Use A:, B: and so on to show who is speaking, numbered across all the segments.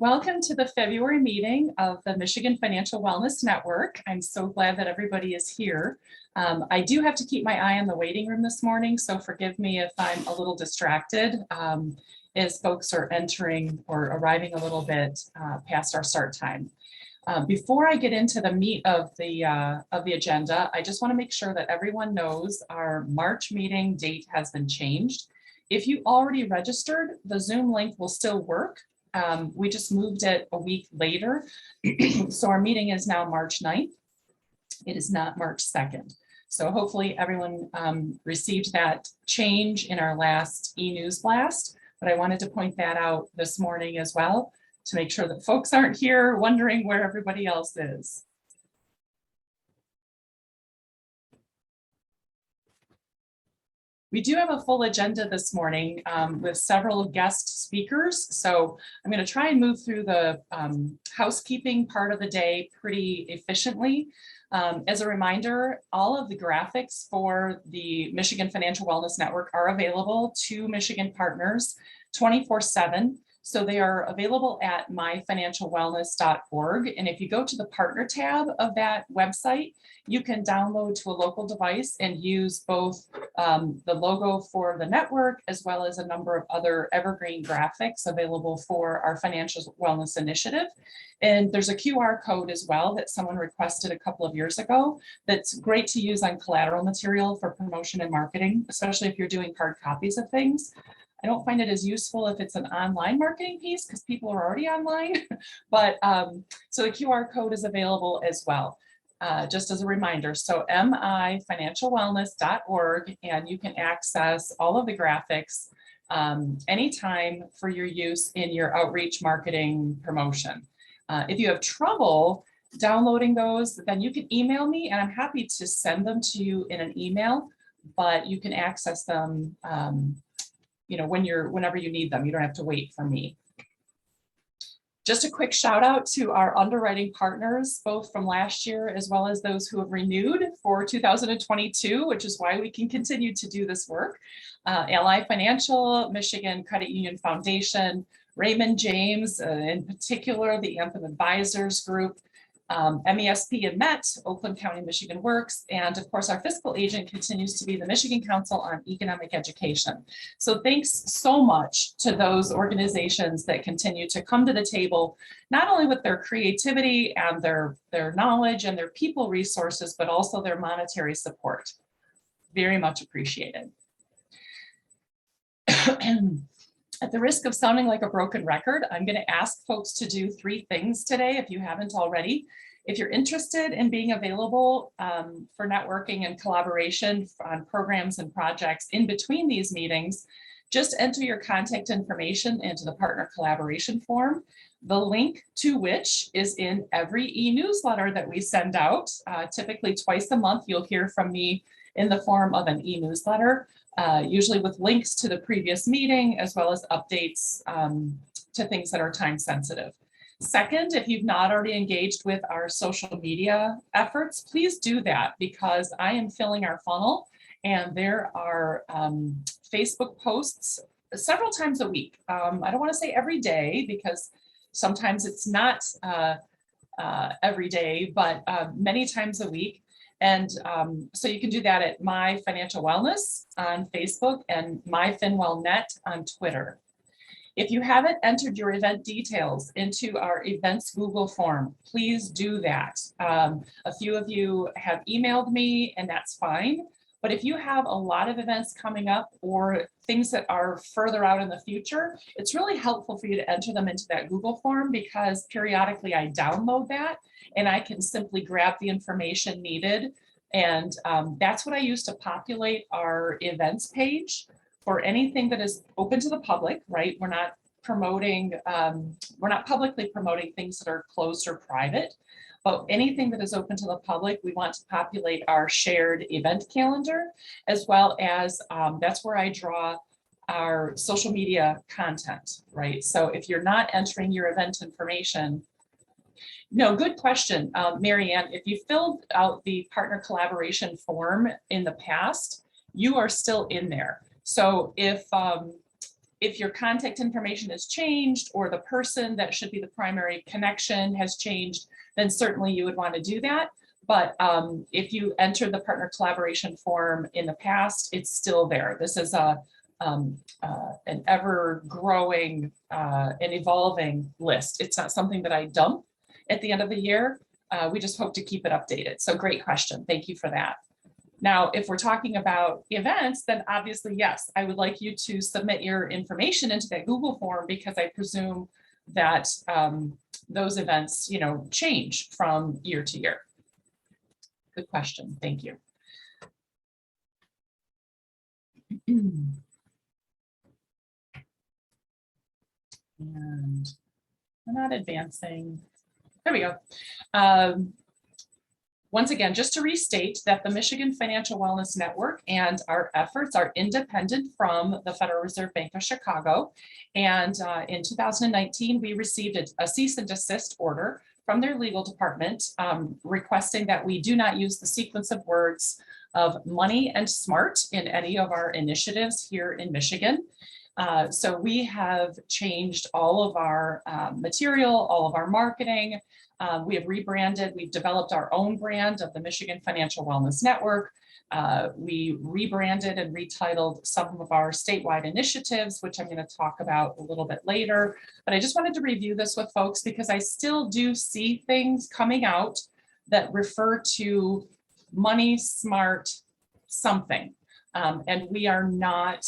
A: Welcome to the February meeting of the Michigan Financial Wellness Network. I'm so glad that everybody is here. I do have to keep my eye on the waiting room this morning, so forgive me if I'm a little distracted as folks are entering or arriving a little bit past our start time. Before I get into the meat of the agenda, I just want to make sure that everyone knows our March meeting date has been changed. If you already registered, the Zoom link will still work. We just moved it a week later. So our meeting is now March 9th. It is not March 2nd. So hopefully everyone received that change in our last e-news blast, but I wanted to point that out this morning as well to make sure that folks aren't here wondering where everybody else is. We do have a full agenda this morning with several guest speakers. So I'm going to try and move through the housekeeping part of the day pretty efficiently. As a reminder, all of the graphics for the Michigan Financial Wellness Network are available to Michigan partners 24/7. So they are available at myfinancialwellness.org. And if you go to the partner tab of that website, you can download to a local device and use both the logo for the network, as well as a number of other evergreen graphics available for our financial wellness initiative. And there's a QR code as well that someone requested a couple of years ago that's great to use on collateral material for promotion and marketing, especially if you're doing hard copies of things. I don't find it as useful if it's an online marketing piece because people are already online, but so the QR code is available as well, just as a reminder. So myfinancialwellness.org, and you can access all of the graphics anytime for your use in your outreach marketing promotion. If you have trouble downloading those, then you can email me and I'm happy to send them to you in an email, but you can access them whenever you need them. You don't have to wait for me. Just a quick shout out to our underwriting partners, both from last year as well as those who have renewed for 2022, which is why we can continue to do this work. Ally Financial, Michigan Credit Union Foundation, Raymond James, in particular, the Anthem Advisors Group, MESP and MET, Oakland County, Michigan Works, and of course our fiscal agent continues to be the Michigan Council on Economic Education. So thanks so much to those organizations that continue to come to the table, not only with their creativity and their knowledge and their people resources, but also their monetary support. Very much appreciated. At the risk of sounding like a broken record, I'm going to ask folks to do 3 things today if you haven't already. If you're interested in being available for networking and collaboration on programs and projects in between these meetings, just enter your contact information into the partner collaboration form, the link to which is in every e-newsletter that we send out. Typically twice a month, you'll hear from me in the form of an e-newsletter. Usually with links to the previous meeting, as well as updates to things that are time sensitive. Second, if you've not already engaged with our social media efforts, please do that because I am filling our funnel and there are Facebook posts several times a week. I don't want to say every day because sometimes it's not every day, but many times a week. And so you can do that at My Financial Wellness on Facebook and MyFinWellNet on Twitter. If you haven't entered your event details into our events Google form, please do that. A few of you have emailed me and that's fine. But if you have a lot of events coming up or things that are further out in the future, it's really helpful for you to enter them into that Google form because periodically I download that and I can simply grab the information needed. And that's what I use to populate our events page for anything that is open to the public, right? We're not promoting, we're not publicly promoting things that are closed or private. But anything that is open to the public, we want to populate our shared event calendar, as well as that's where I draw our social media content, right? So if you're not entering your event information, no, good question, Marianne. If you filled out the partner collaboration form in the past, you are still in there. So if If your contact information has changed or the person that should be the primary connection has changed, then certainly you would want to do that. But if you entered the partner collaboration form in the past, it's still there. This is an ever growing and evolving list. It's not something that I dump at the end of the year. We just hope to keep it updated. So great question. Thank you for that. Now, if we're talking about events, then obviously, yes, I would like you to submit your information into that Google form, because I presume that those events, change from year to year. Good question. Thank you. And we're not advancing. There we go. Once again, just to restate that the Michigan Financial Wellness Network and our efforts are independent from the Federal Reserve Bank of Chicago. And in 2019, we received a cease and desist order from their legal department requesting that we do not use the sequence of words of money and smart in any of our initiatives here in Michigan. So we have changed all of our material, all of our marketing. We have rebranded, we've developed our own brand of the Michigan Financial Wellness Network. We rebranded and retitled some of our statewide initiatives, which I'm going to talk about a little bit later. But I just wanted to review this with folks because I still do see things coming out that refer to money smart something. And we are not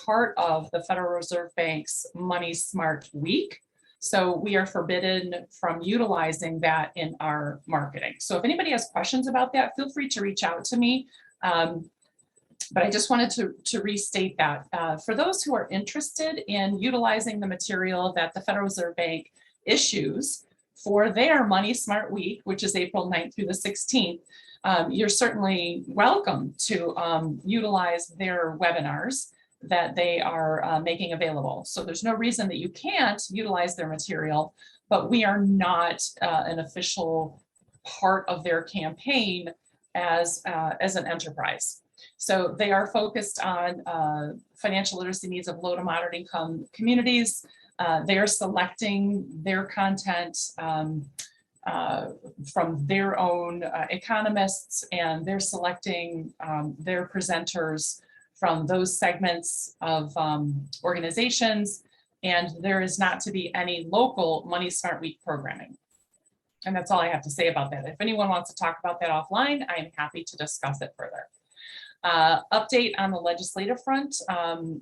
A: part of the Federal Reserve Bank's Money Smart Week. So we are forbidden from utilizing that in our marketing. So if anybody has questions about that, feel free to reach out to me. But I just wanted to restate that. For those who are interested in utilizing the material that the Federal Reserve Bank issues for their Money Smart Week, which is April 9th through the 16th, you're certainly welcome to utilize their webinars that they are making available. So there's no reason that you can't utilize their material, but we are not an official part of their campaign as an enterprise. So they are focused on financial literacy needs of low to moderate income communities. They are selecting their content from their own economists, and they're selecting their presenters from those segments of organizations, and there is not to be any local Money Smart Week programming. And that's all I have to say about that. If anyone wants to talk about that offline, I'm happy to discuss it further. Update on the legislative front.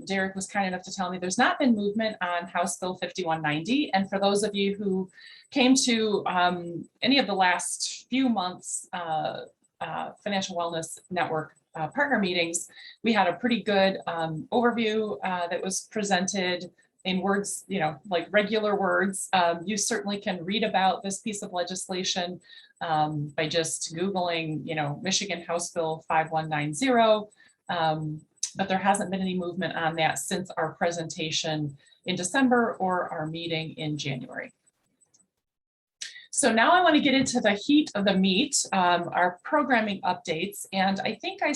A: Derek was kind enough to tell me there's not been movement on House Bill 5190. And for those of you who came to any of the last few months Financial Wellness Network partner meetings, we had a pretty good overview that was presented in words, like regular words. You certainly can read about this piece of legislation by just Googling, Michigan House Bill 5190. But there hasn't been any movement on that since our presentation in December or our meeting in January. So now I want to get into the heat of the meat, our programming updates. And I think I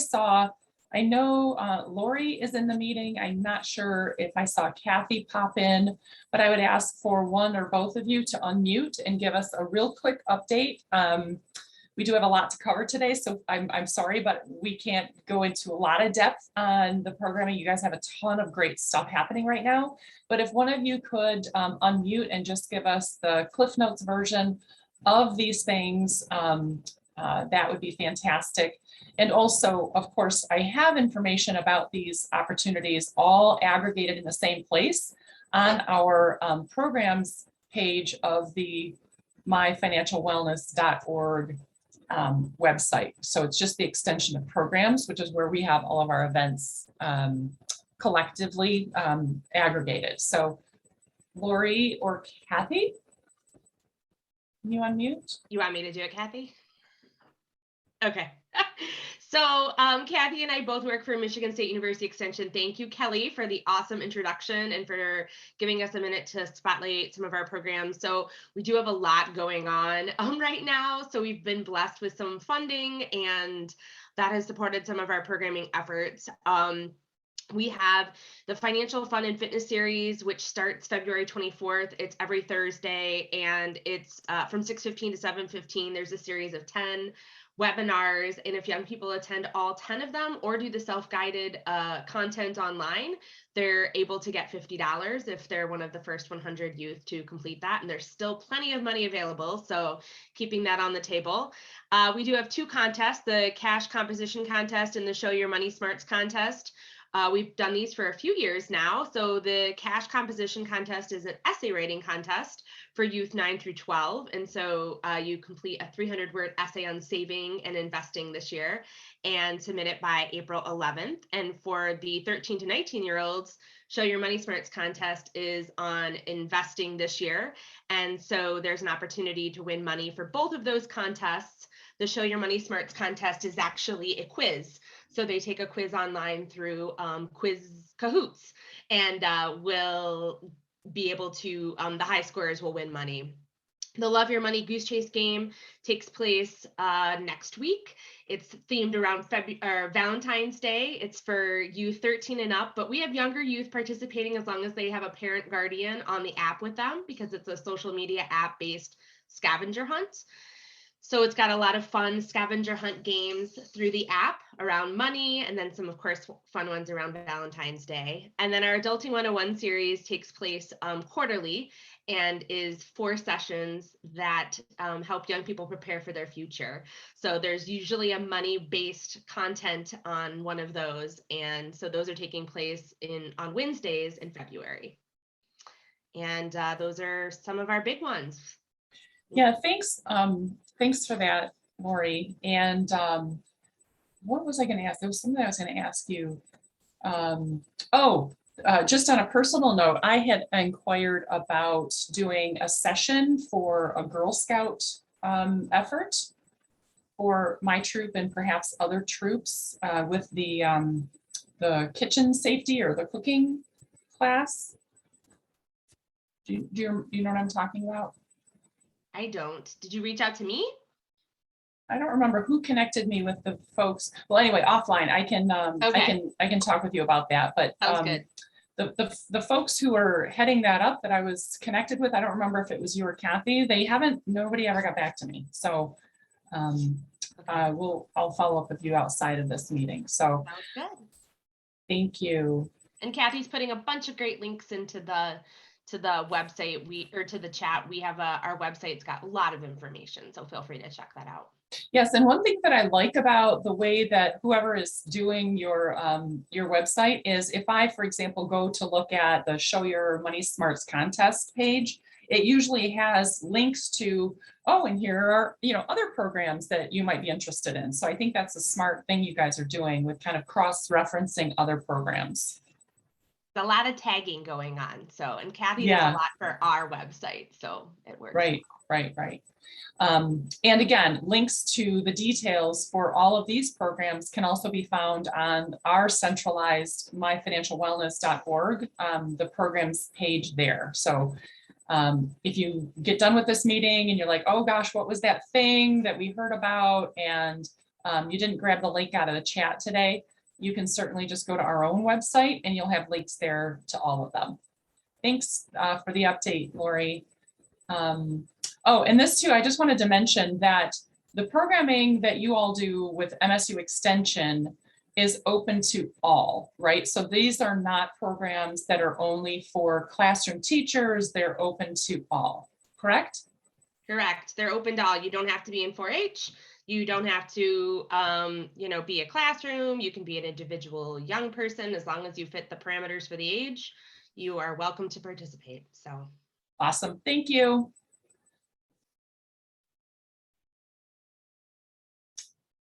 A: know Lori is in the meeting. I'm not sure if I saw Kathy pop in, but I would ask for one or both of you to unmute and give us a real quick update. We do have a lot to cover today, so I'm sorry, but we can't go into a lot of depth on the programming. You guys have a ton of great stuff happening right now. But if one of you could unmute and just give us the Cliff Notes version of these things, that would be fantastic. And also, of course, I have information about these opportunities all aggregated in the same place on our programs page of the myfinancialwellness.org website. So it's just the extension of programs, which is where we have all of our events collectively aggregated. So Lori or Kathy, can you unmute?
B: You want me to do it, Kathy? Okay. So Kathy and I both work for Michigan State University Extension. Thank you, Kelly, for the awesome introduction and for giving us a minute to spotlight some of our programs. So we do have a lot going on right now. So we've been blessed with some funding, and that has supported some of our programming efforts. We have the Financial Fun and Fitness Series, which starts February 24th. It's every Thursday, and it's from 6:15 to 7:15. There's a series of 10 webinars, and if young people attend all 10 of them or do the self-guided content online, they're able to get $50 if they're one of the first 100 youth to complete that, and there's still plenty of money available, so keeping that on the table. We do have 2 contests, the Cash Composition Contest and the Show Your Money Smarts Contest. We've done these for a few years now. So the Cash Composition Contest is an essay writing contest for youth 9 through 12. And so you complete a 300-word essay on saving and investing this year and submit it by April 11th. And for the 13 to 19-year-olds, Show Your Money Smarts contest is on investing this year. And so there's an opportunity to win money for both of those contests. The Show Your Money Smarts contest is actually a quiz. So they take a quiz online through Quiz Kahoots, and will be able to, the high scorers will win money. The Love Your Money Goose Chase game takes place next week. It's themed around Valentine's Day. It's for youth 13 and up, but we have younger youth participating as long as they have a parent guardian on the app with them, because it's a social media app-based scavenger hunt. So it's got a lot of fun scavenger hunt games through the app around money, and then some, of course, fun ones around Valentine's Day. And then our Adulting 101 series takes place quarterly and is 4 sessions that help young people prepare for their future. So there's usually a money-based content on one of those. And so those are taking place on Wednesdays in February. And those are some of our big ones.
A: Yeah, thanks. Thanks for that, Lori. And what was I going to ask? There was something I was going to ask you. Just on a personal note, I had inquired about doing a session for a Girl Scout effort for my troop and perhaps other troops with the kitchen safety or the cooking class. Do you know what I'm talking about?
B: I don't. Did you reach out to me?
A: I don't remember who connected me with the folks. Well, anyway, offline, I can I can talk with you about that. But
B: Sounds good.
A: the folks who are heading that up that I was connected with, I don't remember if it was you or Kathy. Nobody ever got back to me. So I'll follow up with you outside of this meeting. So
B: sounds good.
A: Thank you.
B: And Kathy's putting a bunch of great links into the website, to the chat. We have our website's got a lot of information, so feel free to check that out.
A: Yes, and one thing that I like about the way that whoever is doing your website is, if I, for example, go to look at the Show Your Money Smarts contest page, it usually has links to, and here are other programs that you might be interested in. So I think that's a smart thing you guys are doing with kind of cross-referencing other programs.
B: A lot of tagging going on. So, and Kathy does a lot for our website, so it works.
A: Right. And again, links to the details for all of these programs can also be found on our centralized myfinancialwellness.org, the programs page there. So if you get done with this meeting and you're like, oh gosh, what was that thing that we heard about? And you didn't grab the link out of the chat today, you can certainly just go to our own website and you'll have links there to all of them. Thanks for the update, Lori. And this too, I just wanted to mention that the programming that you all do with MSU Extension is open to all, right? So these are not programs that are only for classroom teachers, they're open to all, correct?
B: Correct. They're open to all. You don't have to be in 4-H. You don't have to, be a classroom. You can be an individual young person. As long as you fit the parameters for the age, you are welcome to participate. So
A: awesome. Thank you.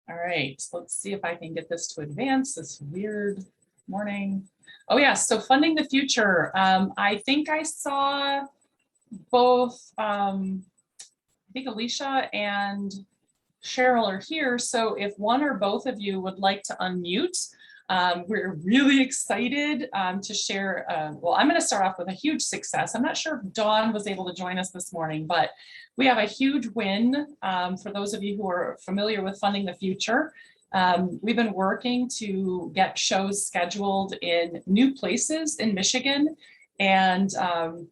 A: All right, let's see if I can get this to advance this weird morning. Oh yeah, so funding the future. I think I saw both, I think Alicia and Cheryl are here. So if one or both of you would like to unmute, we're really excited to share. Well, I'm going to start off with a huge success. I'm not sure if Dawn was able to join us this morning, but we have a huge win for those of you who are familiar with Funding the Future. We've been working to get shows scheduled in new places in Michigan. And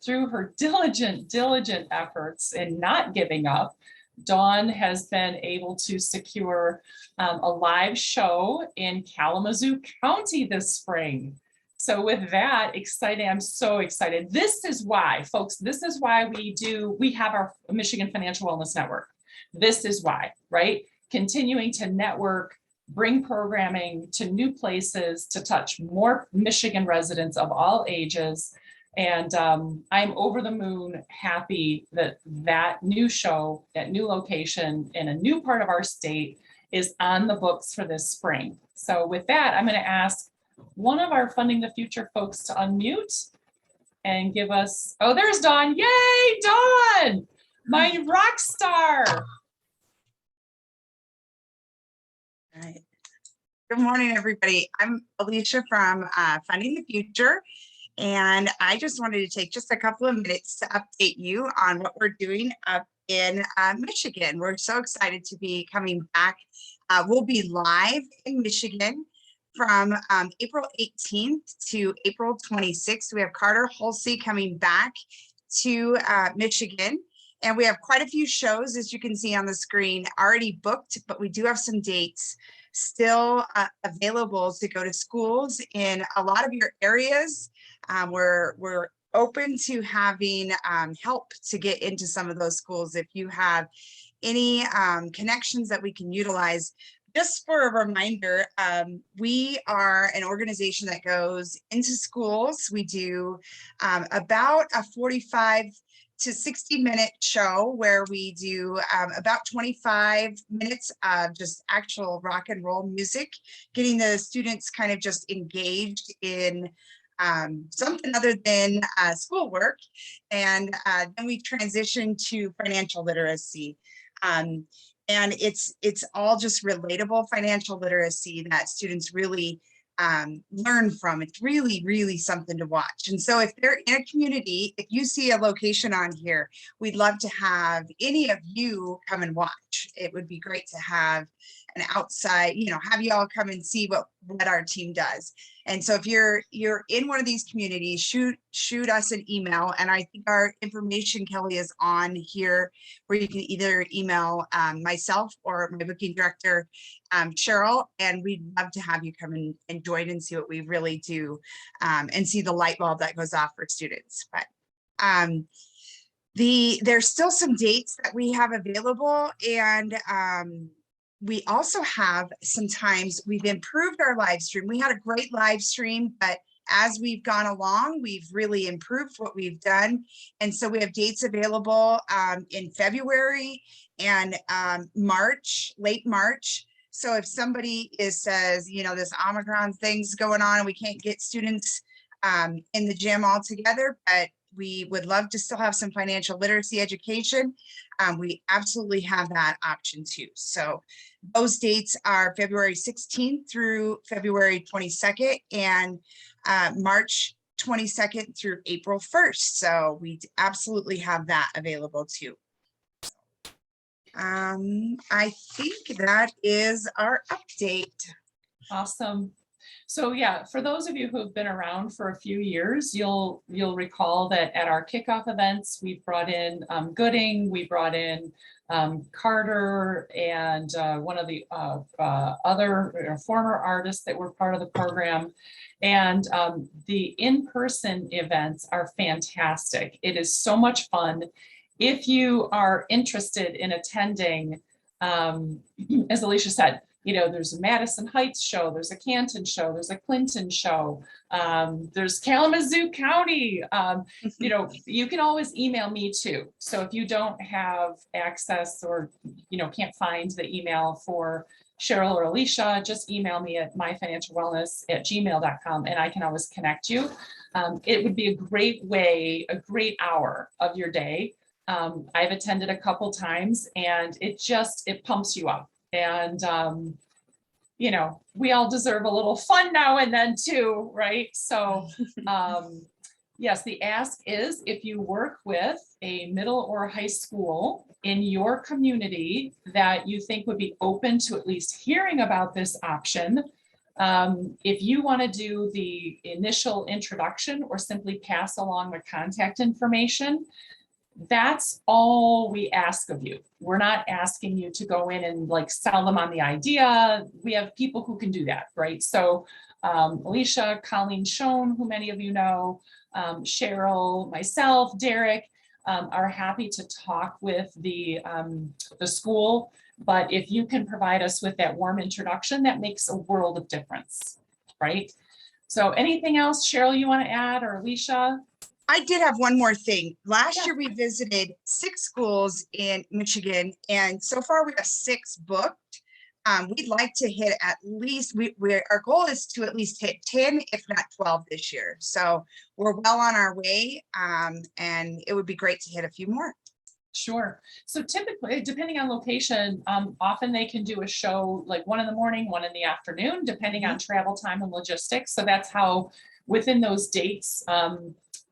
A: through her diligent efforts in not giving up, Dawn has been able to secure a live show in Kalamazoo County this spring. So with that, exciting, I'm so excited. This is why, folks, this is why we have our Michigan Financial Wellness Network. This is why, right? Continuing to network, bring programming to new places to touch more Michigan residents of all ages. And I'm over the moon happy that that new show, that new location in a new part of our state is on the books for this spring. So with that, I'm going to ask one of our Funding the Future folks to unmute and give us, oh, there's Dawn. Yay, Dawn, my rock star.
C: All right. Good morning, everybody. I'm Alicia from Funding the Future, and I just wanted to take just a couple of minutes to update you on what we're doing up in Michigan. We're so excited to be coming back. We'll be live in Michigan from April 18th to April 26th. We have Carter Halsey coming back to Michigan. And we have quite a few shows, as you can see on the screen, already booked, but we do have some dates still available to go to schools in a lot of your areas. We're open to having help to get into some of those schools. If you have any connections that we can utilize. Just for a reminder, we are an organization that goes into schools. We do about a 45 to 60-minute show where we do about 25 minutes of just actual rock and roll music, getting the students kind of just engaged in something other than schoolwork. And then we transition to financial literacy. And it's all just relatable financial literacy that students really learn from. It's really, really something to watch. And so if they're in a community, if you see a location on here, we'd love to have any of you come and watch. It would be great to have an outside, have you all come and see what our team does. And so if you're in one of these communities, shoot us an email. And I think our information, Kelly, is on here where you can either email myself or my booking director, Cheryl, and we'd love to have you come and join and see what we really do and see the light bulb that goes off for students. But there's still some dates that we have available, and we also have sometimes we've improved our live stream. We had a great live stream, but as we've gone along, we've really improved what we've done. And so we have dates available in February and March, late March. So if somebody says, this Omicron thing's going on and we can't get students in the gym all together, but we would love to still have some financial literacy education, we absolutely have that option too. So those dates are February 16th through February 22nd and March 22nd through April 1st. So we absolutely have that available too. I think that is our update.
A: Awesome. So yeah, for those of you who have been around for a few years, you'll recall that at our kickoff events, we brought in Gooding, we brought in Carter, and one of the other former artists that were part of the program. And the in-person events are fantastic. It is so much fun. If you are interested in attending, as Alicia said, there's a Madison Heights show, there's a Canton show, there's a Clinton show, there's Kalamazoo County. You can always email me too. So if you don't have access or, can't find the email for Cheryl or Alicia, just email me at myfinancialwellness@gmail.com and I can always connect you. It would be a great way, a great hour of your day. I've attended a couple times and it pumps you up. And, we all deserve a little fun now and then too, right? So Yes, the ask is if you work with a middle or high school in your community that you think would be open to at least hearing about this option. If you want to do the initial introduction or simply pass along the contact information, that's all we ask of you. We're not asking you to go in and like sell them on the idea. We have people who can do that, right? So Alicia, Colleen Schoen, who many of you know, Cheryl, myself, Derek, are happy to talk with the school. But if you can provide us with that warm introduction, that makes a world of difference, right? So anything else, Cheryl, you want to add, or Alicia?
C: I did have one more thing. Last
A: Yeah.
C: year, we visited 6 schools in Michigan, and so far we have 6 booked. We'd like to hit at least, our goal is to at least hit 10, if not 12 this year. So we're well on our way, and it would be great to hit a few more.
A: Sure. So typically, depending on location, often they can do a show like 1 in the morning, 1 in the afternoon, depending on travel time and logistics. So that's how within those dates,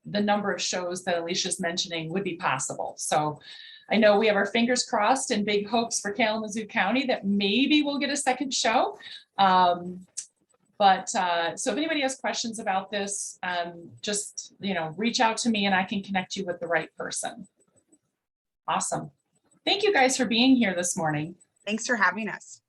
A: the number of shows that Alicia's mentioning would be possible. So I know we have our fingers crossed and big hopes for Kalamazoo County that maybe we'll get a second show. So if anybody has questions about this, just, reach out to me and I can connect you with the right person. Awesome. Thank you guys for being here this morning.
C: Thanks for having us.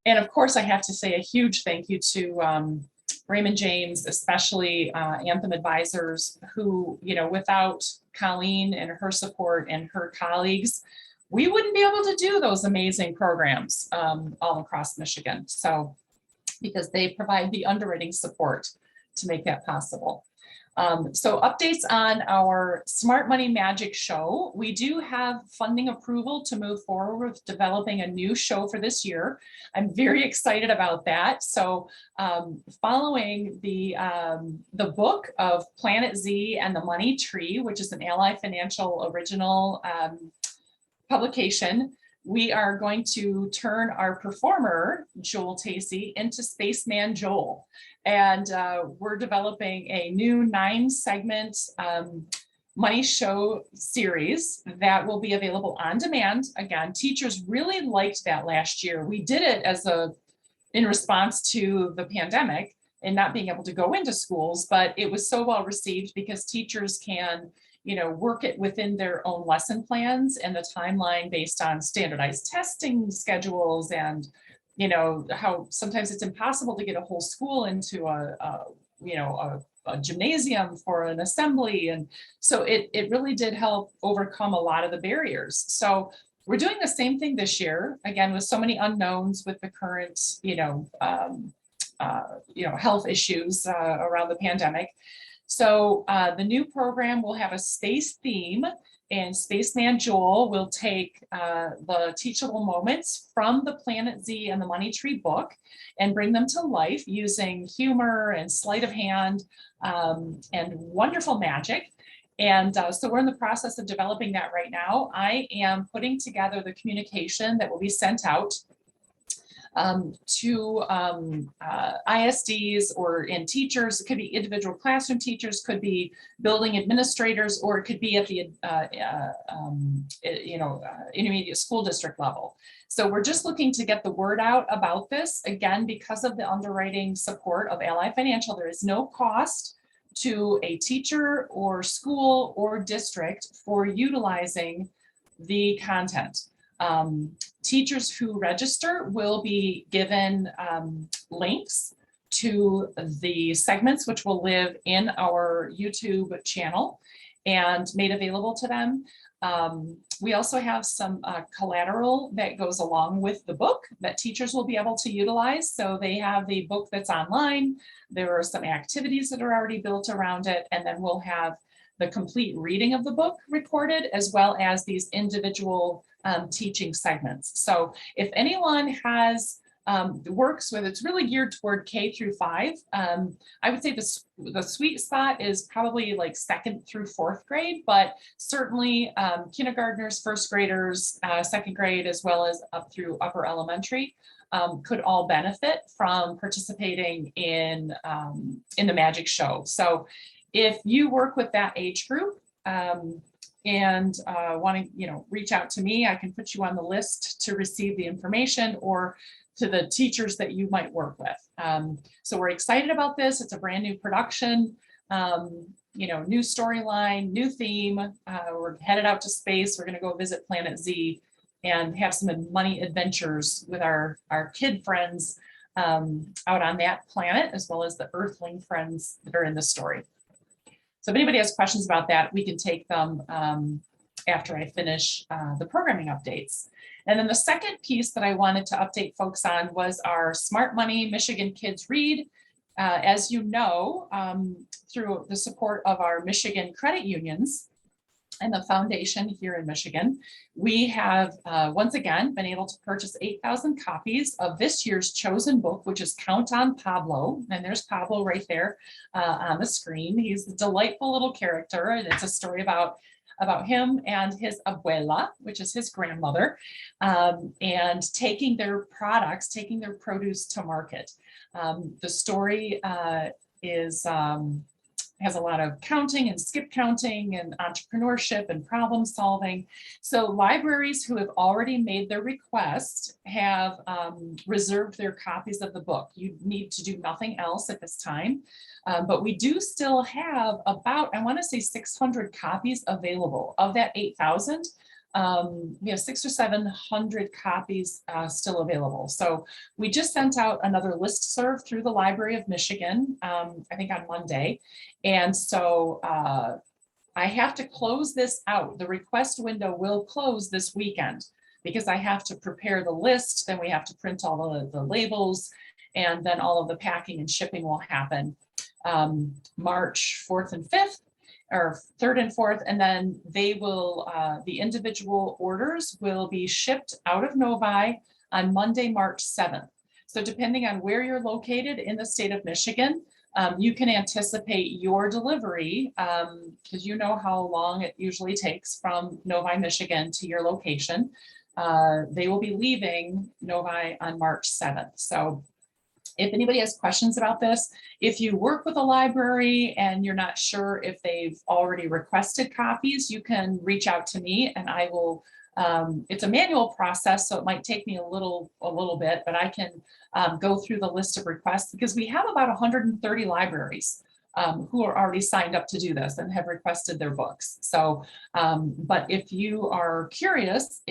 A: And of course, I have to say a huge thank you to Raymond James, especially Anthem Advisors, who, without Colleen and her support and her colleagues, we wouldn't be able to do those amazing programs all across Michigan. So, because they provide the underwriting support to make that possible. So updates on our Smart Money Magic show. We do have funding approval to move forward with developing a new show for this year. I'm very excited about that. So following the book of Planet Z and the Money Tree, which is an Ally Financial original publication, we are going to turn our performer, Joel Tacey, into Spaceman Joel. And we're developing a new 9-segment money show series that will be available on demand. Again, teachers really liked that last year. We did it in response to the pandemic and not being able to go into schools, but it was so well received because teachers can work it within their own lesson plans and the timeline based on standardized testing schedules and, how sometimes it's impossible to get a whole school into a gymnasium for an assembly. And so it really did help overcome a lot of the barriers. So we're doing the same thing this year, again, with so many unknowns with the current, health issues around the pandemic. So the new program will have a space theme, and Spaceman Joel will take the teachable moments from the Planet Z and the Money Tree book and bring them to life using humor and sleight of hand and wonderful magic. And so we're in the process of developing that right now. I am putting together the communication that will be sent out to ISDs or in teachers. It could be individual classroom teachers, could be building administrators, or it could be at the intermediate school district level. So we're just looking to get the word out about this. Again, because of the underwriting support of Ally Financial, there is no cost to a teacher or school or district for utilizing the content. Teachers who register will be given links to the segments which will live in our YouTube channel and made available to them. We also have some collateral that goes along with the book that teachers will be able to utilize. So they have the book that's online. There are some activities that are already built around it, and then we'll have the complete reading of the book recorded, as well as these individual teaching segments. So if anyone has works with, it's really geared toward K through 5. I would say the sweet spot is probably like 2nd through 4th grade, but certainly kindergartners, 1st graders, 2nd grade, as well as up through upper elementary could all benefit from participating in the magic show. So if you work with that age group, and want to, reach out to me, I can put you on the list to receive the information, or to the teachers that you might work with. So we're excited about this. It's a brand new production, new storyline, new theme. We're headed out to space. We're going to go visit Planet Z and have some money adventures with our kid friends out on that planet, as well as the Earthling friends that are in the story. So if anybody has questions about that, we can take them after I finish the programming updates. And then the second piece that I wanted to update folks on was our Smart Money Michigan Kids Read. As you know, through the support of our Michigan credit unions and the foundation here in Michigan, we have once again been able to purchase 8,000 copies of this year's chosen book, which is Count on Pablo. And there's Pablo right there on the screen. He's a delightful little character, and it's a story about him and his abuela, which is his grandmother, and taking their products, taking their produce to market. The story has a lot of counting and skip counting and entrepreneurship and problem solving. So libraries who have already made their request have reserved their copies of the book. You need to do nothing else at this time, but we do still have about, I want to say 600 copies available. Of that 8,000, we have 600 or 700 copies still available. So we just sent out another listserv through the Library of Michigan, I think on Monday. And so I have to close this out. The request window will close this weekend because I have to prepare the list. Then we have to print all the labels, and then all of the packing and shipping will happen March 4th and 5th. Or 3rd and 4th, and then they will, the individual orders will be shipped out of Novi on Monday, March 7th. So depending on where you're located in the state of Michigan, you can anticipate your delivery, because you know how long it usually takes from Novi, Michigan to your location. They will be leaving Novi on March 7th. So if anybody has questions about this, if you work with a library and you're not sure if they've already requested copies, you can reach out to me and I will, it's a manual process, so it might take me a little bit, but I can go through the list of requests, because we have about 130 libraries who are already signed up to do this and have requested their books. So, but if you are curious,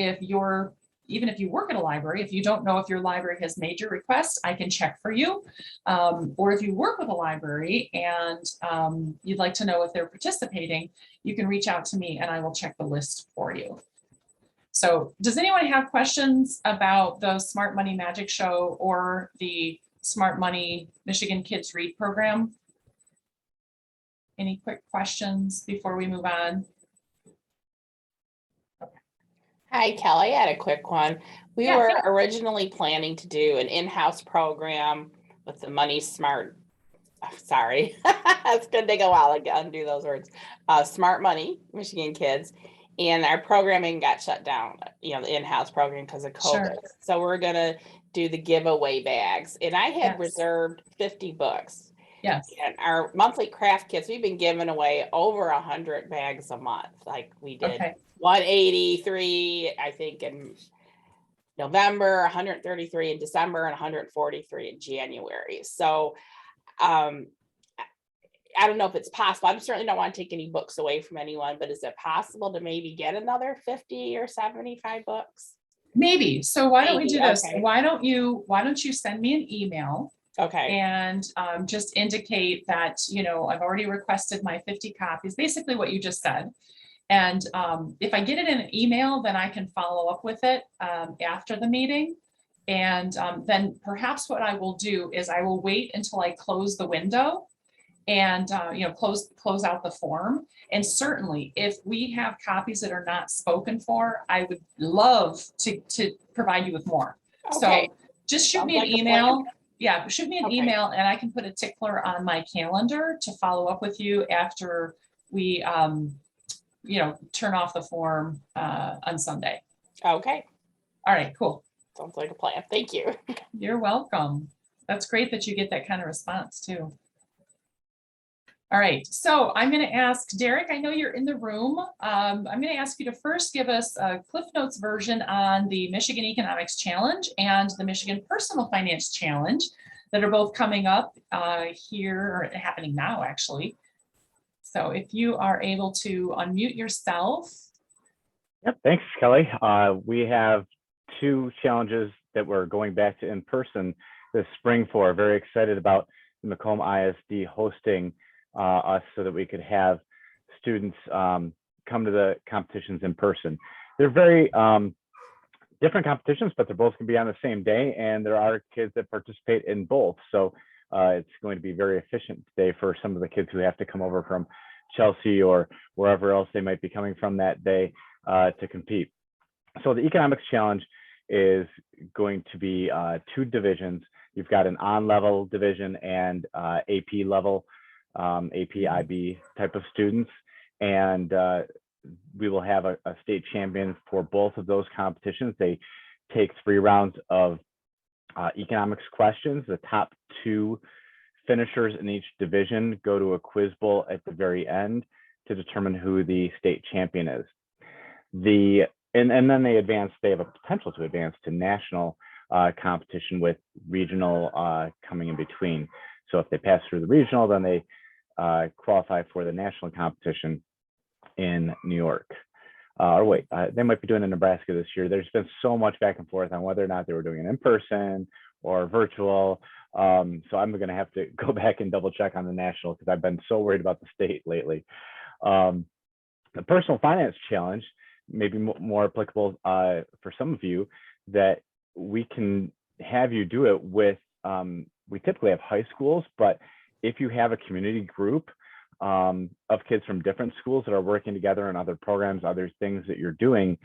A: even if you work at a library, if you don't know if your library has made your request, I can check for you. Or if you work with a library and you'd like to know if they're participating, you can reach out to me and I will check the list for you. So does anyone have questions about the Smart Money Magic Show or the Smart Money Michigan Kids Read program? Any quick questions before we move on?
D: Hi, Kelly. I had a quick one. We
A: Yeah,
D: were
A: sure.
D: originally planning to do an in-house program with the Money Smart. Sorry, it's going to take a while to undo those words. Smart Money, Michigan Kids. And our programming got shut down, the in-house program because of COVID.
A: Sure.
D: So we're going to do the giveaway bags. And I had
A: Yes.
D: reserved 50 books.
A: Yes.
D: And our monthly craft kits, we've been giving away over 100 bags a month. Like we did.
A: Okay.
D: 183, I think, in November, 133 in December, and 143 in January. So I don't know if it's possible. I certainly don't want to take any books away from anyone, but is it possible to maybe get another 50 or 75 books?
A: Maybe. So why don't we do this?
D: Okay.
A: Why don't you send me an email?
D: Okay.
A: And just indicate that, I've already requested my 50 copies, basically what you just said. And if I get it in an email, then I can follow up with it after the meeting. And then perhaps what I will do is I will wait until I close the window and, close out the form. And certainly if we have copies that are not spoken for, I would love to provide you with more.
D: Okay.
A: So just shoot
D: Sounds
A: me an
D: like a
A: email.
D: plan.
A: Yeah, shoot me an
D: Okay.
A: email and I can put a tickler on my calendar to follow up with you after we, turn off the form on Sunday.
D: Okay.
A: All right, cool.
D: Sounds like a plan. Thank you.
A: You're welcome. That's great that you get that kind of response too. All right, so I'm going to ask Derek, I know you're in the room. I'm going to ask you to first give us a Cliff Notes version on the Michigan Economics Challenge and the Michigan Personal Finance Challenge that are both coming up here, or happening now, actually. So if you are able to unmute yourself.
E: Yep, thanks, Kelly. We have 2 challenges that we're going back to in person this spring for. Very excited about the Macomb ISD hosting us so that we could have students come to the competitions in person. They're very different competitions, but they're both going to be on the same day, and there are kids that participate in both. So it's going to be very efficient today for some of the kids who have to come over from Chelsea or wherever else they might be coming from that day to compete. So the Economics Challenge is going to be 2 divisions. You've got an on-level division and AP level, AP IB type of students, and we will have a state champion for both of those competitions. They take 3 rounds of economics questions. The top 2 finishers in each division go to a quiz bowl at the very end to determine who the state champion is. And then they have a potential to advance to national competition with regional coming in between. So if they pass through the regional, then they qualify for the national competition in New York. They might be doing it in Nebraska this year. There's been so much back and forth on whether or not they were doing it in person or virtual. So I'm going to have to go back and double check on the national because I've been so worried about the state lately. The Personal Finance Challenge may be more applicable for some of you, that we can have you do it with, we typically have high schools, but if you have a community group of kids from different schools that are working together on other programs, other things that you're doing,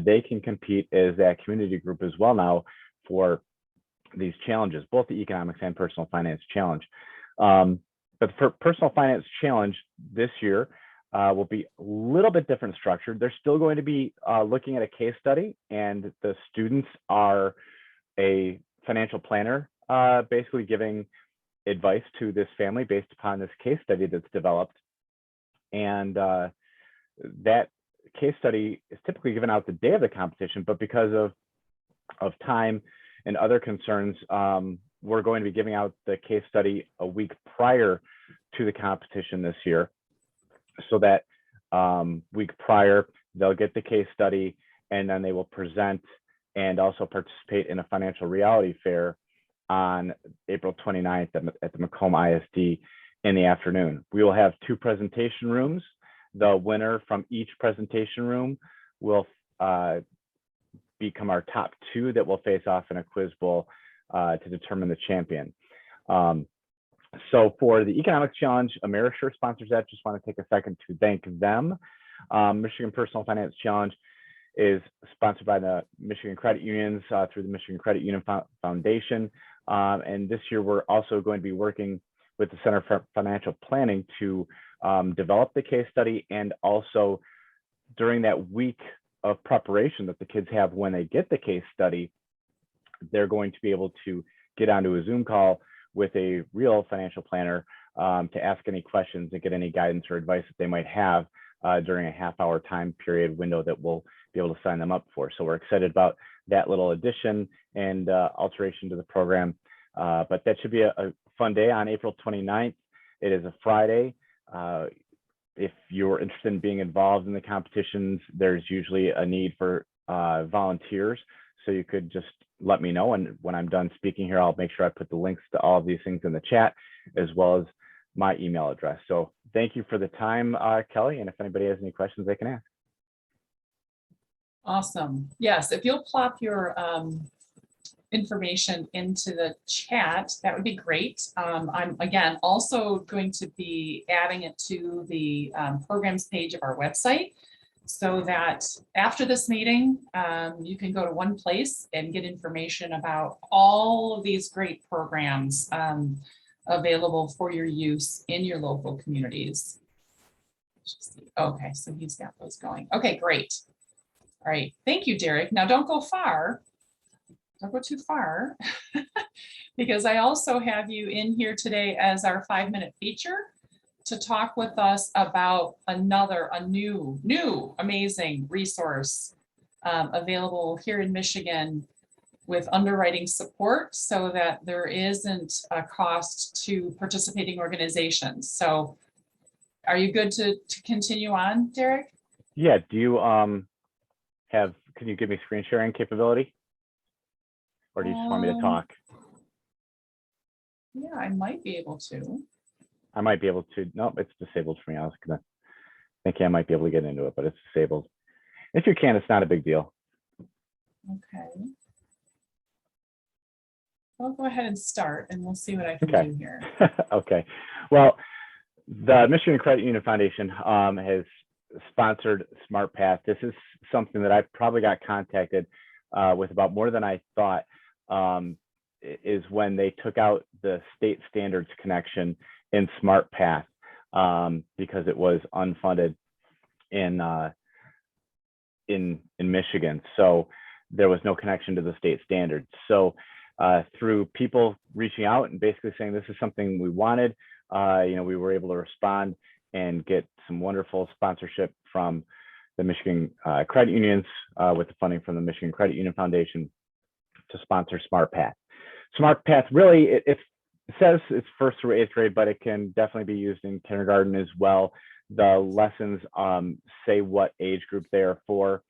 E: they can compete as that community group as well now for these challenges, both the Economics and Personal Finance Challenge. But for Personal Finance Challenge this year will be a little bit different structured. They're still going to be looking at a case study, and the students are a financial planner, basically giving advice to this family based upon this case study that's developed. And that case study is typically given out the day of the competition, but because of time and other concerns, we're going to be giving out the case study a week prior to the competition this year, so that week prior they'll get the case study, and then they will present and also participate in a financial reality fair on April 29th at the Macomb ISD in the afternoon. We will have 2 presentation rooms. The winner from each presentation room will become our top 2 that will face off in a quiz bowl to determine the champion. So for the Economics Challenge, AmeriSure sponsors that. Just want to take a second to thank them. Michigan Personal Finance Challenge is sponsored by the Michigan Credit Unions through the Michigan Credit Union Foundation. And this year, we're also going to be working with the Center for Financial Planning to develop the case study, and also during that week of preparation that the kids have when they get the case study, they're going to be able to get onto a Zoom call with a real financial planner to ask any questions and get any guidance or advice that they might have during a half-hour time period window that we'll be able to sign them up for. So we're excited about that little addition and alteration to the program. But that should be a fun day on April 29th. It is a Friday. If you're interested in being involved in the competitions, there's usually a need for volunteers. So you could just let me know. And when I'm done speaking here, I'll make sure I put the links to all of these things in the chat, as well as my email address. So thank you for the time, Kelly. And if anybody has any questions, they can ask.
A: Awesome. Yes, if you'll plop your information into the chat, that would be great. I'm again also going to be adding it to the programs page of our website, so that after this meeting, you can go to one place and get information about all of these great programs available for your use in your local communities. Okay, so he's got those going. Okay, great. All right, thank you, Derek. Now don't go far. don't go too far. Because I also have you in here today as our 5-minute feature to talk with us about a new amazing resource available here in Michigan with underwriting support so that there isn't a cost to participating organizations. So are you good to continue on, Derek?
E: Yeah, do you can you give me screen sharing capability? Or do you just want me to talk?
A: Yeah, I might be able to.
E: I might be able to, nope, it's disabled for me. I was gonna think I might be able to get into it, but it's disabled. If you can, it's not a big deal.
A: Okay. I'll go ahead and start and we'll see what I can
E: Okay.
A: do here.
E: Okay. Well, the Michigan Credit Union Foundation has sponsored martPath. This is something that I probably got contacted with about more than I thought, is when they took out the state standards connection in martPath because it was unfunded in Michigan. So there was no connection to the state standards. So through people reaching out and basically saying this is something we wanted, we were able to respond and get some wonderful sponsorship from the Michigan credit unions with the funding from the Michigan Credit Union Foundation to sponsor martPath. martPath really, it says it's 1st through 8th grade, but it can definitely be used in kindergarten as well. The lessons say what age group they are for.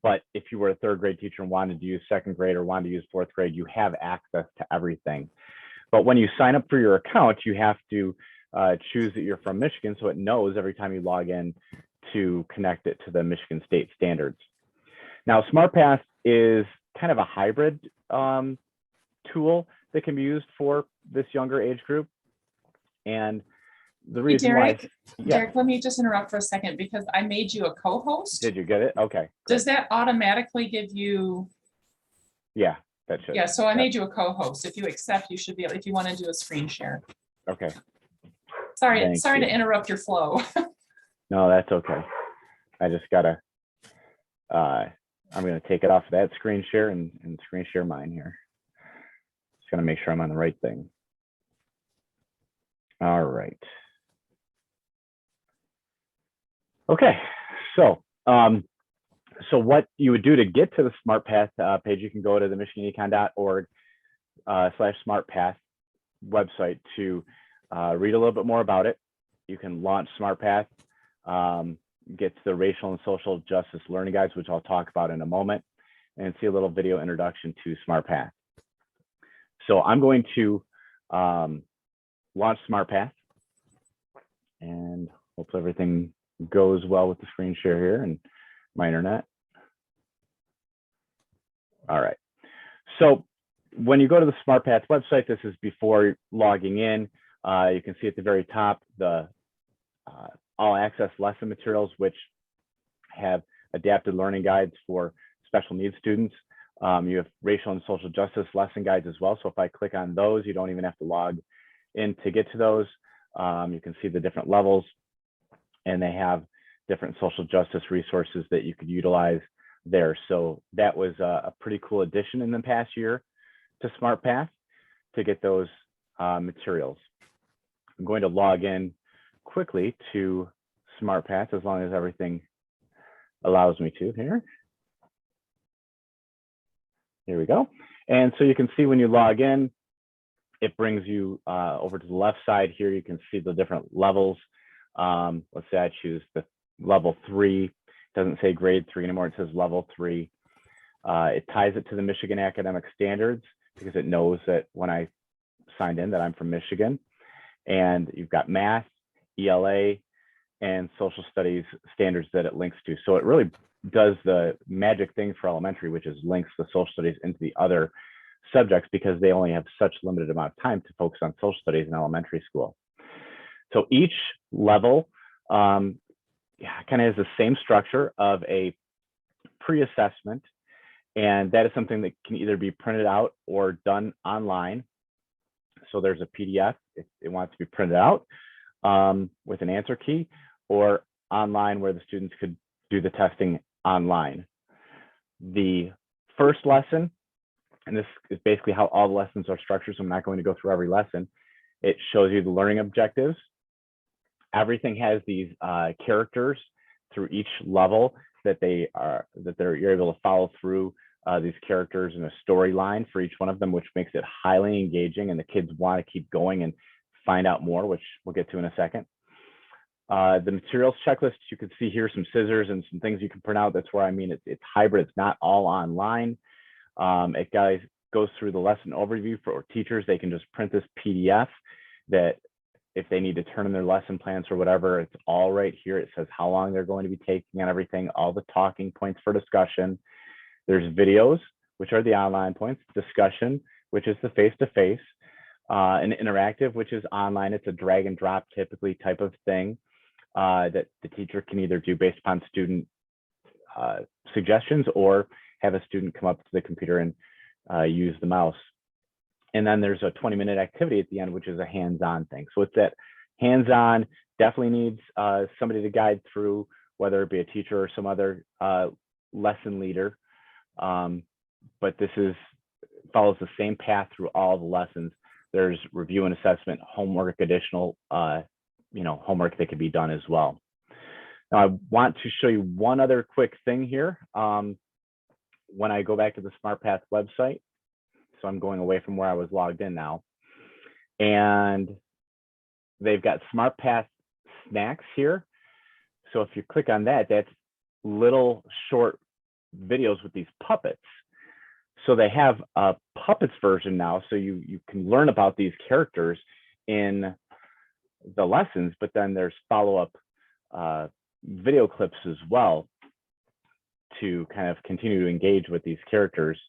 E: But if you were a 3rd grade teacher and wanted to use 2nd grade or wanted to use 4th grade, you have access to everything. But when you sign up for your account, you have to choose that you're from Michigan, so it knows every time you log in to connect it to the Michigan state standards. Now, martPath is kind of a hybrid tool that can be used for this younger age group. And the reason
A: Derek,
E: why,
A: Derek, let me just interrupt for a second because I made you a co-host.
E: Did you get it? Okay.
A: Does that automatically give you?
E: Yeah, that should.
A: Yeah, so I made you a co-host. If you accept, you should be able, if you want to do a screen share.
E: Okay.
A: Sorry
E: Thank
A: to
E: you.
A: interrupt your flow.
E: No, that's okay. I just gotta, I'm gonna take it off of that screen share and screen share mine here. Just gonna make sure I'm on the right thing. All right. Okay, so what you would do to get to the martPath page, you can go to the michiganecon.org /martPath website to read a little bit more about it. You can launch martPath, get to the racial and social justice learning guides, which I'll talk about in a moment, and see a little video introduction to martPath. So I'm going to launch martPath, and hopefully everything goes well with the screen share here and my internet. All right. So when you go to the martPath website, this is before logging in. You can see at the very top the all access lesson materials, which have adapted learning guides for special needs students. You have racial and social justice lesson guides as well. So if I click on those, you don't even have to log in to get to those. You can see the different levels, and they have different social justice resources that you could utilize there. So that was a pretty cool addition in the past year to martPath to get those materials. I'm going to log in quickly to martPath as long as everything allows me to here. Here we go. And so you can see when you log in, it brings you over to the left side here. You can see the different levels. Let's say I choose the level 3. It doesn't say grade 3 anymore. It says level 3. It ties it to the Michigan academic standards because it knows that when I signed in that I'm from Michigan. And you've got math, ELA, and social studies standards that it links to. So it really does the magic thing for elementary, which is links the social studies into the other subjects because they only have such limited amount of time to focus on social studies in elementary school. So each level kind of has the same structure of a pre-assessment, and that is something that can either be printed out or done online. So there's a PDF if it wants to be printed out with an answer key, or online where the students could do the testing online. The first lesson, and this is basically how all the lessons are structured, so I'm not going to go through every lesson. It shows you the learning objectives. Everything has these characters through each level that you're able to follow through these characters in a storyline for each one of them, which makes it highly engaging, and the kids want to keep going and find out more, which we'll get to in a second. The materials checklist, you can see here some scissors and some things you can print out. That's where I mean it's hybrid. It's not all online. It goes through the lesson overview for teachers. They can just print this PDF that if they need to turn in their lesson plans or whatever, it's all right here. It says how long they're going to be taking and everything, all the talking points for discussion. There's videos, which are the online points, discussion, which is the face-to-face, and interactive, which is online. It's a drag and drop typically type of thing that the teacher can either do based upon student suggestions or have a student come up to the computer and use the mouse. And then there's a 20-minute activity at the end, which is a hands-on thing. So it's that hands-on, definitely needs somebody to guide through, whether it be a teacher or some other lesson leader. But this follows the same path through all the lessons. There's review and assessment, homework, additional homework that can be done as well. Now, I want to show you one other quick thing here. When I go back to the martPath website, so I'm going away from where I was logged in now, and they've got martPath snacks here. So if you click on that, that's little short videos with these puppets. So they have a puppets version now, so you can learn about these characters in the lessons, but then there's follow-up video clips as well to kind of continue to engage with these characters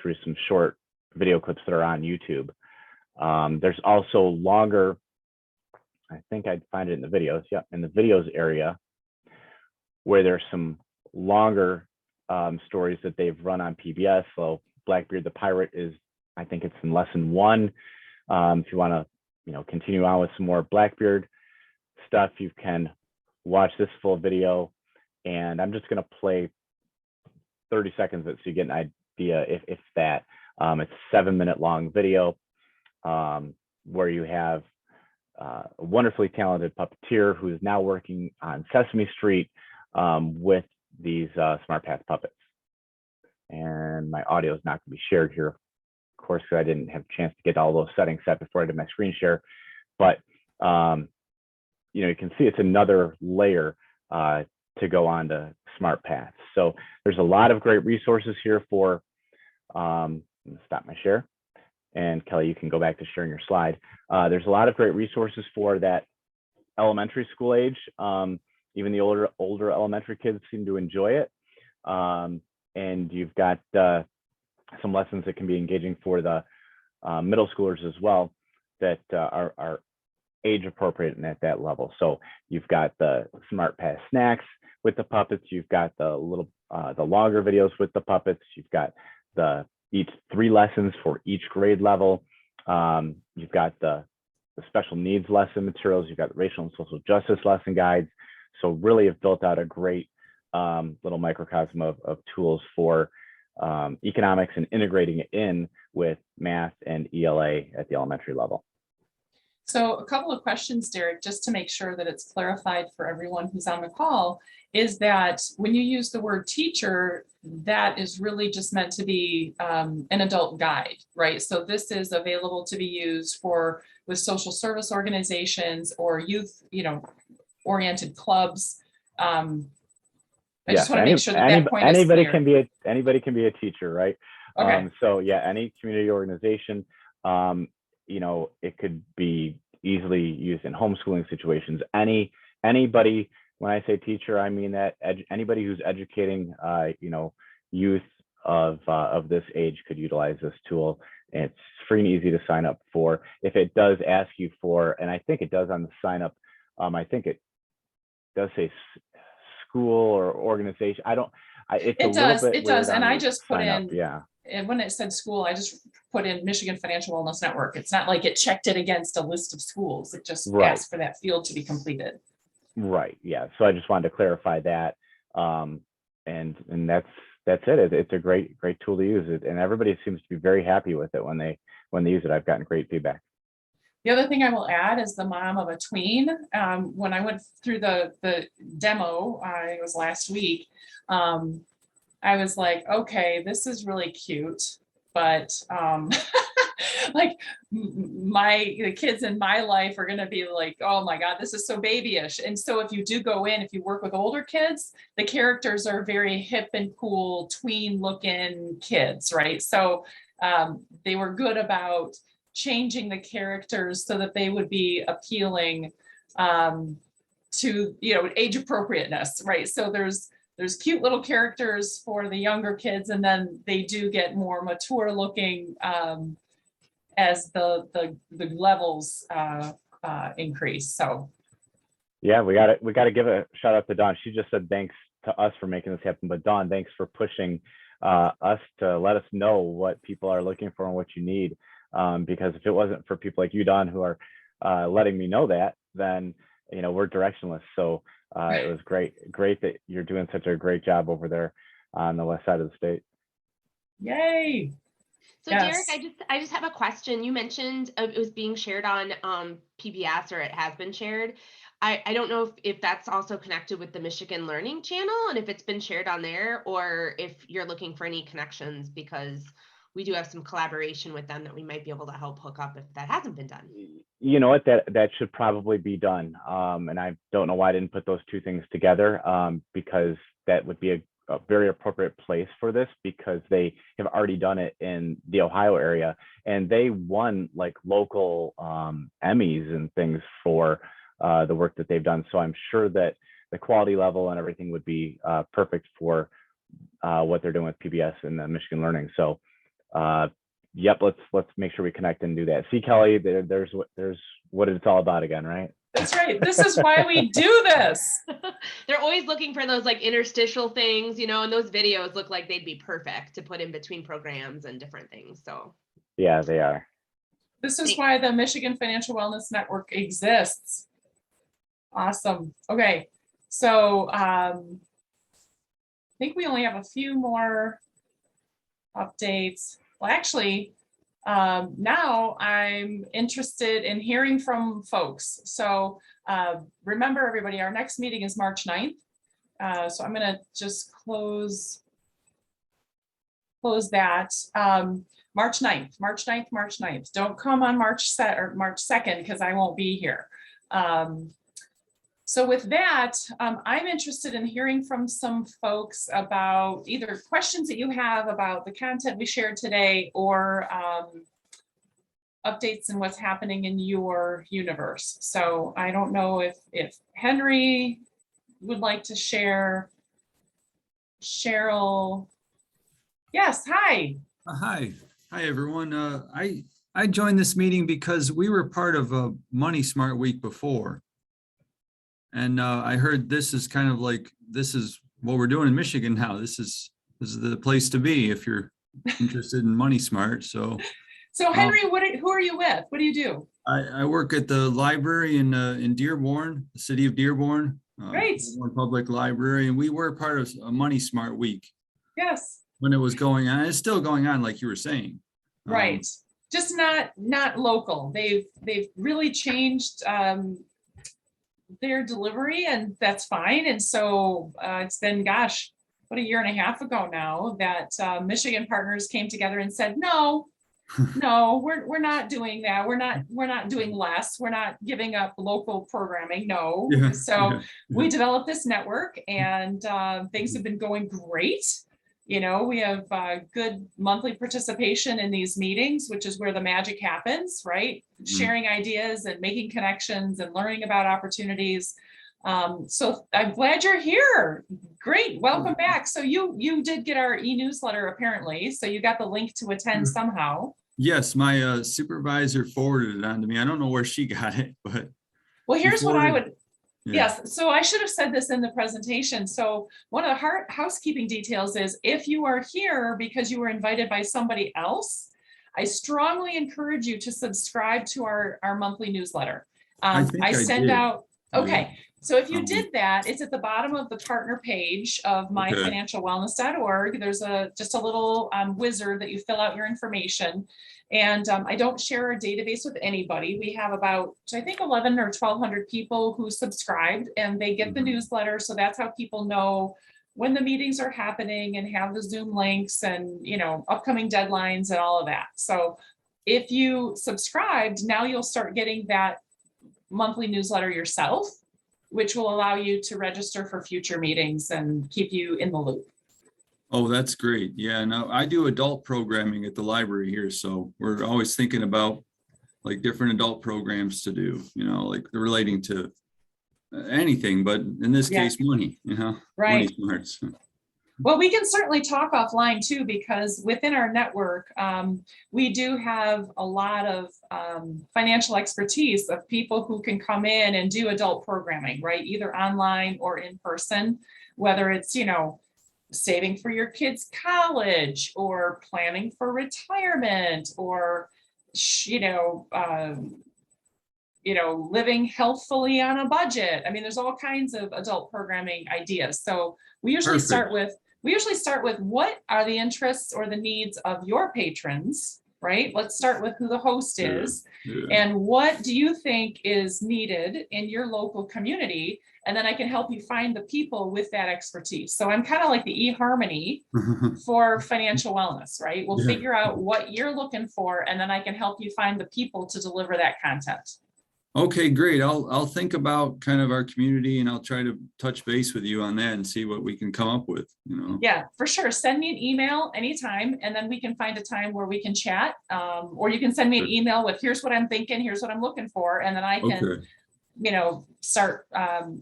E: through some short video clips that are on YouTube. There's also longer, I think I'd find it in the videos, yeah, in the videos area, where there's some longer stories that they've run on PBS. So Blackbeard the Pirate is, I think it's in lesson 1. If you want to, continue on with some more Blackbeard stuff, you can watch this full video. And I'm just going to play 30 seconds of it so you get an idea if that. It's a 7-minute long video where you have a wonderfully talented puppeteer who is now working on Sesame Street with these martPath puppets. And my audio is not going to be shared here, of course, because I didn't have a chance to get all those settings set before I did my screen share. But you can see it's another layer to go on to martPath. So there's a lot of great resources here for, stop my share. And Kelly, you can go back to sharing your slide. There's a lot of great resources for that elementary school age. Even the older elementary kids seem to enjoy it. And you've got some lessons that can be engaging for the middle schoolers as well that are age appropriate and at that level. So you've got the martPath snacks with the puppets. You've got the longer videos with the puppets. You've got each 3 lessons for each grade level. You've got the special needs lesson materials. You've got the racial and social justice lesson guides. So really have built out a great little microcosm of tools for economics and integrating it in with math and ELA at the elementary level.
A: So a couple of questions, Derek, just to make sure that it's clarified for everyone who's on the call, is that when you use the word teacher, that is really just meant to be an adult guide, right? So this is available to be used with social service organizations or youth, oriented clubs. I just want to make sure that point is
E: anybody
A: clear.
E: Anybody can be a teacher, right?
A: Okay.
E: So yeah, any community organization, it could be easily used in homeschooling situations. Anybody, when I say teacher, I mean that anybody who's educating, youth of this age could utilize this tool. And it's free and easy to sign up for. If it does ask you for, and I think it does on the sign up, I think it does say school or organization. It
A: does. And I just put in,
E: yeah.
A: And when it said school, I just put in Michigan Financial Wellness Network. It's not like it checked it against a list of schools. It just asked for that field to be completed.
E: Right. Yeah. So I just wanted to clarify that. And that's it. It's a great tool to use it, and everybody seems to be very happy with it when they use it. I've gotten great feedback.
A: The other thing I will add is the mom of a tween. When I went through the demo, it was last week, I was like, okay, this is really cute, but like the kids in my life are going to be like, oh my God, this is so babyish. And so if you do go in, if you work with older kids, the characters are very hip and cool, tween looking kids, right? So they were good about changing the characters so that they would be appealing to, age appropriateness, right? So there's cute little characters for the younger kids, and then they do get more mature looking as the levels increase. So
E: Yeah, we got to give a shout out to Dawn. She just said thanks to us for making this happen, but Dawn, thanks for pushing us to let us know what people are looking for and what you need. Because if it wasn't for people like you, Dawn, who are letting me know that, then we're directionless. So it was great that you're doing such a great job over there on the west side of the state.
A: yay.
B: So
A: Yes.
B: Derek, I just have a question. You mentioned it was being shared on PBS, or it has been shared. I don't know if that's also connected with the Michigan Learning Channel, and if it's been shared on there, or if you're looking for any connections, because we do have some collaboration with them that we might be able to help hook up if that hasn't been done.
E: You know what, that should probably be done. And I don't know why I didn't put those two things together, because that would be a very appropriate place for this, because they have already done it in the Ohio area, and they won like local Emmys and things for the work that they've done. So I'm sure that the quality level and everything would be perfect for what they're doing with PBS and Michigan Learning. So yep, let's make sure we connect and do that. See, Kelly, there's what it's all about again, right?
A: That's right. This is why we do this.
B: They're always looking for those like interstitial things, and those videos look like they'd be perfect to put in between programs and different things. So
E: yeah, they are.
A: This is why the Michigan Financial Wellness Network exists. Awesome. Okay. So I think we only have a few more updates. Well, actually, now I'm interested in hearing from folks. So remember, everybody, our next meeting is March 9th. So I'm going to just close that. March 9th. Don't come on March 2nd, because I won't be here. So with that, I'm interested in hearing from some folks about either questions that you have about the content we shared today, or updates in what's happening in your universe. So I don't know if Henry would like to share. Cheryl. Yes, hi.
F: Hi everyone. I joined this meeting because we were part of a Money Smart week before. And I heard this is kind of like, this is what we're doing in Michigan now. This is the place to be if you're interested in Money Smart. So
A: Henry, who are you with? What do you do?
F: I work at the library in Dearborn, the city of Dearborn.
A: Great.
F: Dearborn Public Library, and we were part of a Money Smart week.
A: Yes.
F: When it was going on. It's still going on, like you were saying.
A: Right. Just not local. They've really changed their delivery, and that's fine. And so it's been, gosh, what, a year and a half ago now that Michigan Partners came together and said, no, we're not doing that. We're not doing less. We're not giving up local programming. No.
F: Yeah,
A: So
F: yeah.
A: we developed this network, and things have been going great. We have good monthly participation in these meetings, which is where the magic happens, right?
F: Mhm.
A: Sharing ideas and making connections and learning about opportunities. So I'm glad you're here. Great. Welcome back. So you did get our e-newsletter apparently. So you got the link to attend somehow.
F: Yes, my supervisor forwarded it on to me. I don't know where she got it, but.
A: Well, here's what I would,
F: Yeah.
A: yes. So I should have said this in the presentation. So one of the housekeeping details is, if you are here because you were invited by somebody else, I strongly encourage you to subscribe to our monthly newsletter.
F: I think
A: I send
F: did.
A: out, Okay, so if you
F: Um,
A: did that, it's at the bottom of the partner page of
F: Okay.
A: myfinancialwellness.org. There's just a little wizard that you fill out your information. And I don't share a database with anybody. We have about, I think, 11 or 1,200 people who subscribed, and they get the
F: Mhm.
A: newsletter. So that's how people know when the meetings are happening and have the Zoom links and, upcoming deadlines and all of that. So if you subscribed, now you'll start getting that monthly newsletter yourself, which will allow you to register for future meetings and keep you in the loop.
F: Oh, that's great. Yeah, no, I do adult programming at the library here, so we're always thinking about like different adult programs to do, like relating to anything, but in this
A: Yeah.
F: case, money, money
A: Right.
F: smarts.
A: Well, we can certainly talk offline too, because within our network, we do have a lot of financial expertise of people who can come in and do adult programming, right? Either online or in person, whether it's, saving for your kids' college or planning for retirement or, living healthfully on a budget. I mean, there's all kinds of adult programming ideas. So we usually start with what are the interests or the needs of your patrons, right? Let's start with who the host is.
F: Yeah.
A: And what do you think is needed in your local community? And then I can help you find the people with that expertise. So I'm kind of like the eHarmony for financial wellness, right? We'll
F: Yeah.
A: figure out what you're looking for, and then I can help you find the people to deliver that content.
F: Okay, great. I'll think about kind of our community and I'll try to touch base with you on that and see what we can come up with,
A: Yeah, for sure. Send me an email anytime, and then we can find a time where we can chat. Or you can send me an email with, here's what I'm thinking, here's what I'm looking for, and then I can,
F: Okay.
A: start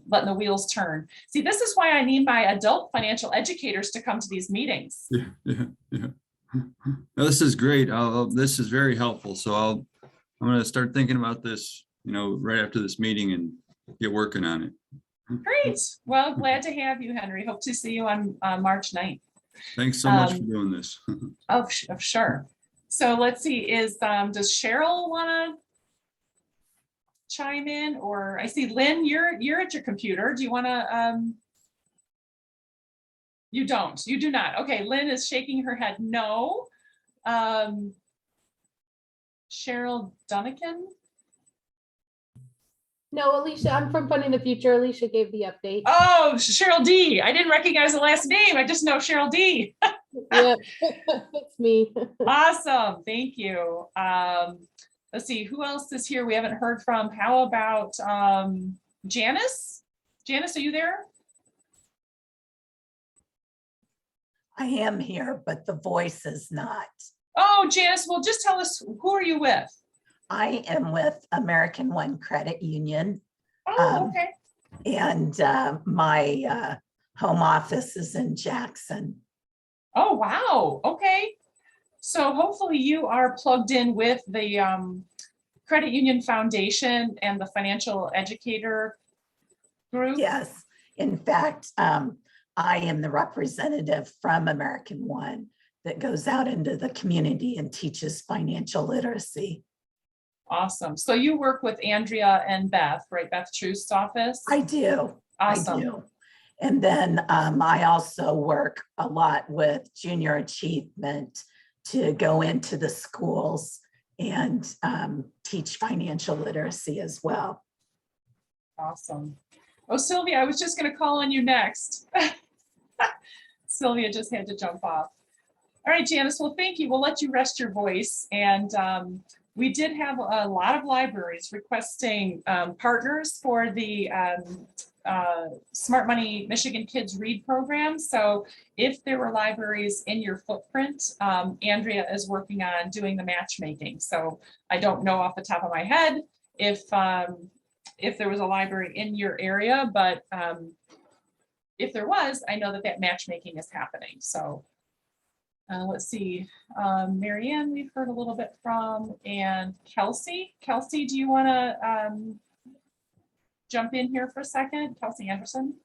A: letting the wheels turn. See, this is why I need my adult financial educators to come to these meetings.
F: Yeah. No, this is great. This is very helpful. So I'm going to start thinking about this, right after this meeting and get working on it.
A: Great. Well, glad to have you, Henry. Hope to see you on March 9th.
F: Thanks so much for doing this.
A: Oh, sure. So let's see, does Cheryl want to chime in? Or I see Lynn, you're at your computer. Do you want to, you do not. Okay, Lynn is shaking her head no. Cheryl Dunnican?
G: No, Alicia, I'm from Funding the Future. Alicia gave the update.
A: Oh, Cheryl D. I didn't recognize the last name. I just know Cheryl D.
G: Yeah, it's me.
A: Awesome. Thank you. Let's see, who else is here we haven't heard from? How about Janice? Janice, are you there?
H: I am here, but the voice is not.
A: Oh, Janice, well, just tell us, who are you with?
H: I am with American One Credit Union.
A: Oh, okay.
H: And my home office is in Jackson.
A: Oh, wow. Okay. So hopefully you are plugged in with the Credit Union Foundation and the financial educator group.
H: Yes. In fact, I am the representative from American One that goes out into the community and teaches financial literacy.
A: Awesome. So you work with Andrea and Beth, right? Beth Trust's office?
H: I do.
A: Awesome.
H: I do. And then I also work a lot with Junior Achievement to go into the schools and teach financial literacy as well.
A: Awesome. Oh, Sylvia, I was just going to call on you next. Sylvia just had to jump off. All right, Janice, well, thank you. We'll let you rest your voice. And we did have a lot of libraries requesting partners for the Smart Money Michigan Kids Read program. So if there were libraries in your footprint, Andrea is working on doing the matchmaking. So I don't know off the top of my head if there was a library in your area, but if there was, I know that matchmaking is happening. So let's see, Marianne, we've heard a little bit from, and Kelsey. Kelsey, do you want to jump in here for a second? Kelsey Anderson.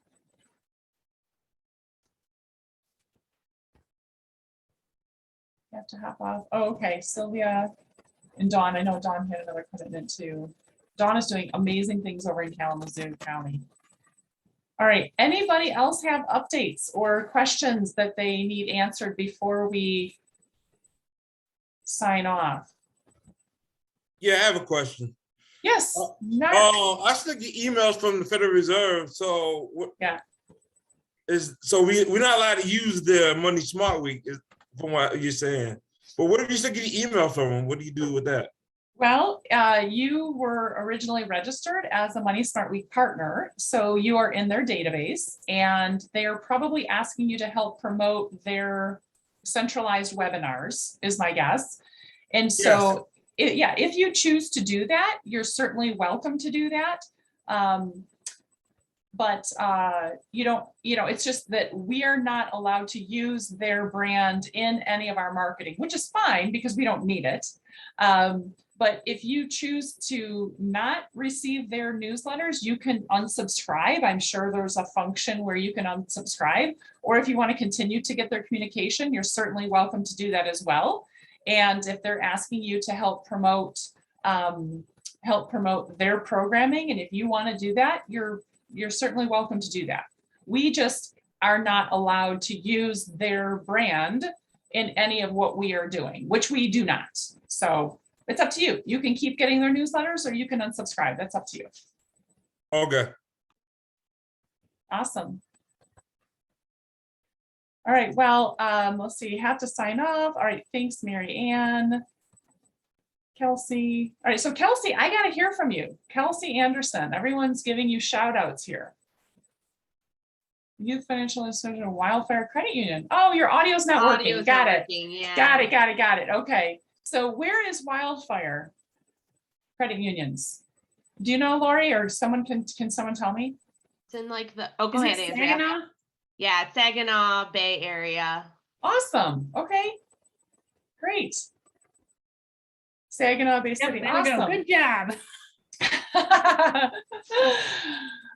A: You have to hop off. Oh, okay, Sylvia and Dawn. I know Dawn had another commitment too. Dawn is doing amazing things over in Kalamazoo County. All right, anybody else have updates or questions that they need answered before we sign off?
I: Yeah, I have a question.
A: Yes, Mark.
I: I still get emails from the Federal Reserve. So what?
A: Yeah.
I: We're not allowed to use the Money Smart Week, from what you're saying. But what if you still get an email from them? What do you do with that?
A: Well, you were originally registered as a Money Smart Week partner, so you are in their database, and they are probably asking you to help promote their centralized webinars, is my guess. And so, if you choose to do that, you're certainly welcome to do that. But you don't, it's just that we are not allowed to use their brand in any of our marketing, which is fine because we don't need it. But if you choose to not receive their newsletters, you can unsubscribe. I'm sure there's a function where you can unsubscribe, or if you want to continue to get their communication, you're certainly welcome to do that as well. And if they're asking you to help promote their programming, and if you want to do that, you're certainly welcome to do that. We just are not allowed to use their brand in any of what we are doing, which we do not. So it's up to you. You can keep getting their newsletters or you can unsubscribe. That's up to you.
I: Okay.
A: Awesome. All right, well, let's see, you have to sign off. All right, thanks, Mary Ann. Kelsey. All right, so Kelsey, I got to hear from you. Kelsey Anderson, everyone's giving you shout outs here. Youth Financial Institution, Wildfire Credit Union. Oh, your audio's not working. Got it.
B: Yeah.
A: Got it. Okay. So where is Wildfire Credit Unions? Do you know, Lori, or someone can someone tell me?
B: It's in like the, go
A: Is
B: ahead,
A: it
B: Andrea.
A: Saginaw?
B: Yeah, Saginaw Bay Area.
A: Awesome. Okay. Great. Saginaw Bay City. Awesome.
G: Good job.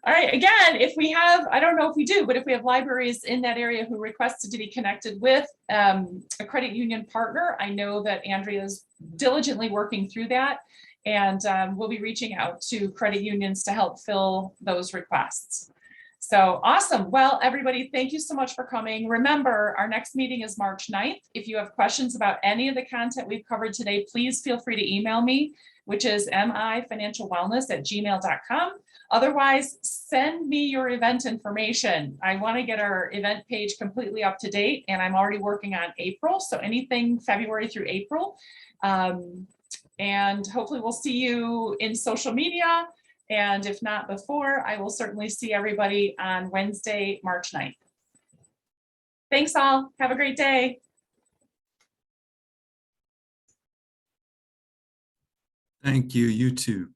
A: All right, again, if we have, I don't know if we do, but if we have libraries in that area who requested to be connected with a credit union partner, I know that Andrea is diligently working through that, and we'll be reaching out to credit unions to help fill those requests. So awesome. Well, everybody, thank you so much for coming. Remember, our next meeting is March 9th. If you have questions about any of the content we've covered today, please feel free to email me, which is mifinancialwellness@gmail.com. Otherwise, send me your event information. I want to get our event page completely up to date, and I'm already working on April. So anything February through April. And hopefully we'll see you in social media. And if not before, I will certainly see everybody on Wednesday, March 9th. Thanks all. Have a great day.
F: Thank you. You too.